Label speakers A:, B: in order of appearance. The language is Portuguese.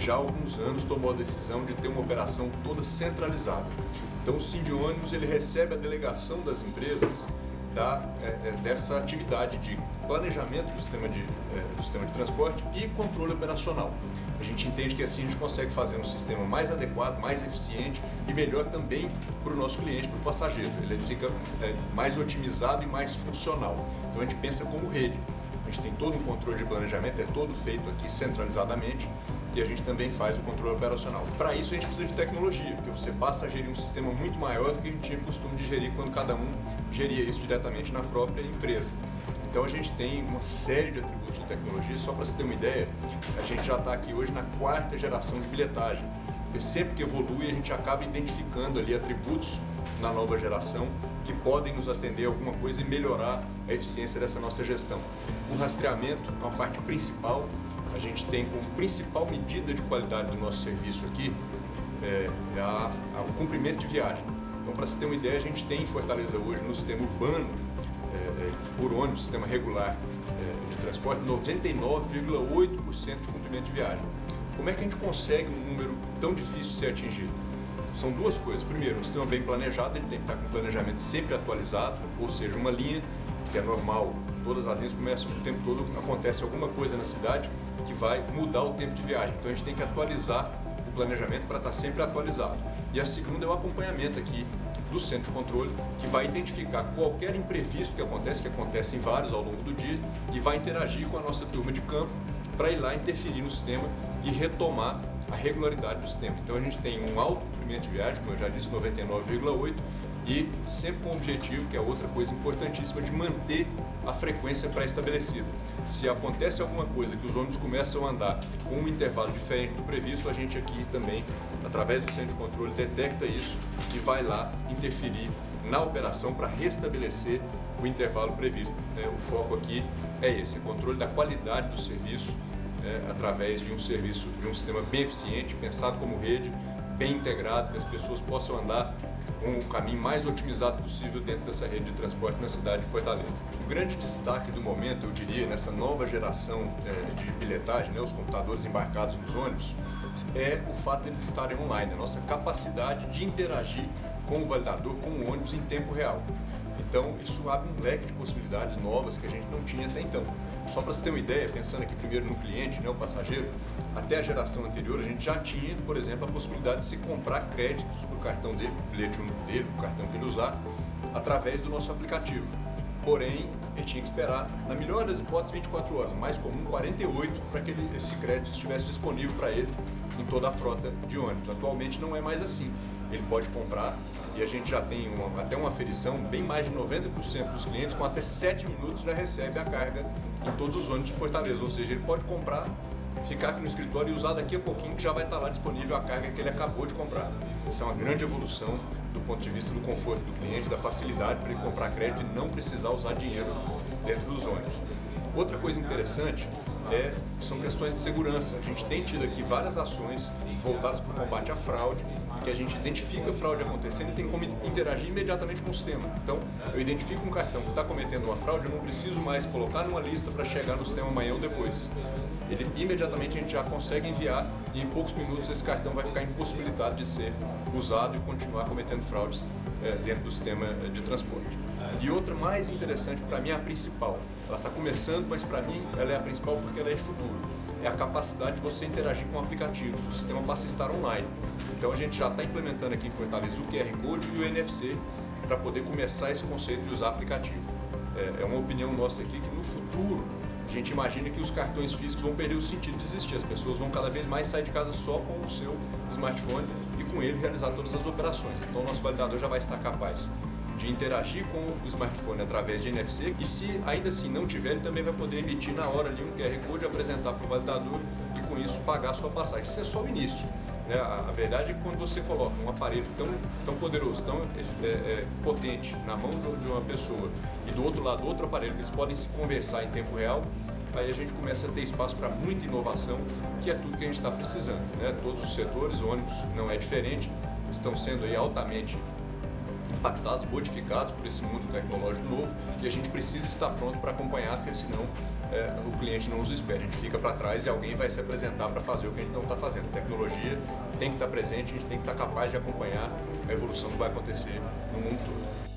A: já há alguns anos tomou a decisão de ter uma operação toda centralizada. Então o Sindônibus ele recebe a delegação das empresas dessa atividade de planejamento do sistema de transporte e controle operacional. A gente entende que assim a gente consegue fazer um sistema mais adequado, mais eficiente e melhor também para o nosso cliente, para o passageiro. Ele fica mais otimizado e mais funcional. Então a gente pensa como rede. A gente tem todo um controle de planejamento, é todo feito aqui centralizadamente e a gente também faz o controle operacional. Para isso a gente precisa de tecnologia, porque você passa a gerir um sistema muito maior do que a gente tinha costume de gerir quando cada um geria isso diretamente na própria empresa. Então a gente tem uma série de atributos de tecnologia, só para você ter uma ideia, a gente já está aqui hoje na 4ª geração de bilhetagem, porque sempre que evolui a gente acaba identificando ali atributos na nova geração que podem nos atender a alguma coisa e melhorar a eficiência dessa nossa gestão. O rastreamento é uma parte principal, a gente tem como principal medida de qualidade do nosso serviço aqui o cumprimento de viagem. Então, para você ter uma ideia, a gente tem em Fortaleza hoje no sistema urbano, por ônibus, sistema regular de transporte, 99,8% de cumprimento de viagem. Como é que a gente consegue um número tão difícil de ser atingido? São duas coisas. Primeiro, um sistema bem planejado, ele tem que estar com o planejamento sempre atualizado, ou seja, uma linha que é normal, todas as linhas começam o tempo todo, acontece alguma coisa na cidade que vai mudar o tempo de viagem. Então a gente tem que atualizar o planejamento para estar sempre atualizado. E a segunda é o acompanhamento aqui do centro de controle, que vai identificar qualquer imprevisto que acontece em vários ao longo do dia, e vai interagir com a nossa turma de campo para ir lá interferir no sistema e retomar a regularidade do sistema. Então a gente tem um alto cumprimento de viagem, como eu já disse, 99,8%, e sempre com o objetivo, que é outra coisa importantíssima, de manter a frequência pré-estabelecida. Se acontece alguma coisa que os ônibus começam a andar com um intervalo diferente do previsto, a gente aqui também, através do centro de controle, detecta isso e vai lá interferir na operação para restabelecer o intervalo previsto. O foco aqui é esse, controle da qualidade do serviço, através de um serviço, de um sistema bem eficiente, pensado como rede, bem integrado, que as pessoas possam andar com o caminho mais otimizado possível dentro dessa rede de transporte na cidade de Fortaleza. O grande destaque do momento, eu diria, nessa nova geração de bilhetagem, os computadores embarcados nos ônibus, é o fato de eles estarem online, a nossa capacidade de interagir com o validador, com o ônibus em tempo real. Então, isso abre um leque de possibilidades novas que a gente não tinha até então. Só para você ter uma ideia, pensando aqui primeiro no cliente, o passageiro, até a geração anterior a gente já tinha, por exemplo, a possibilidade de se comprar créditos para o cartão dele, o bilhete único dele, o cartão que ele usar, através do nosso aplicativo. Porém, ele tinha que esperar, na melhor das hipóteses, 24 horas, mais comum 48, para que esse crédito estivesse disponível para ele em toda a frota de ônibus. Atualmente não é mais assim. Ele pode comprar e a gente já tem até uma aferição, bem mais de 90% dos clientes com até 7 minutos já recebe a carga em todos os ônibus de Fortaleza. Ou seja, ele pode comprar, ficar aqui no escritório e usar daqui a pouquinho que já vai estar lá disponível a carga que ele acabou de comprar. Isso é uma grande evolução do ponto de vista do conforto do cliente, da facilidade para ele comprar crédito e não precisar usar dinheiro dentro dos ônibus. Outra coisa interessante são questões de segurança. A gente tem tido aqui várias ações voltadas para o combate à fraude, que a gente identifica a fraude acontecendo e tem como interagir imediatamente com o sistema. Então, eu identifico um cartão que está cometendo uma fraude, eu não preciso mais colocar numa lista para chegar no sistema amanhã ou depois. Imediatamente a gente já consegue enviar e em poucos minutos esse cartão vai ficar impossibilitado de ser usado e continuar cometendo fraudes dentro do sistema de transporte. E outra mais interessante, para mim é a principal. Ela está começando, mas para mim ela é a principal porque ela é de futuro. É a capacidade de você interagir com aplicativos. O sistema passa a estar online. Então a gente já está implementando aqui em Fortaleza o QR Code e o NFC para poder começar esse conceito de usar aplicativo. É uma opinião nossa aqui que no futuro a gente imagina que os cartões físicos vão perder o sentido de existir. As pessoas vão cada vez mais sair de casa só com o seu smartphone e com ele realizar todas as operações. Então o nosso validador já vai estar capaz de interagir com o smartphone através de NFC e se ainda assim não tiver, ele também vai poder emitir na hora ali um QR Code, apresentar para o validador e com isso pagar a sua passagem. Isso é só o início. A verdade é que quando você coloca um aparelho tão poderoso, tão potente na mão de uma pessoa e do outro lado outro aparelho que eles podem se conversar em tempo real, aí a gente começa a ter espaço para muita inovação, que é tudo que a gente está precisando. Todos os setores, ônibus não é diferente, estão sendo aí altamente impactados, modificados por esse mundo tecnológico novo e a gente precisa estar pronto para acompanhar, porque senão o cliente não nos espera, a gente fica para trás e alguém vai se apresentar para fazer o que a gente não está fazendo. A tecnologia tem que estar presente, a gente tem que estar capaz de acompanhar a evolução que vai acontecer no mundo todo.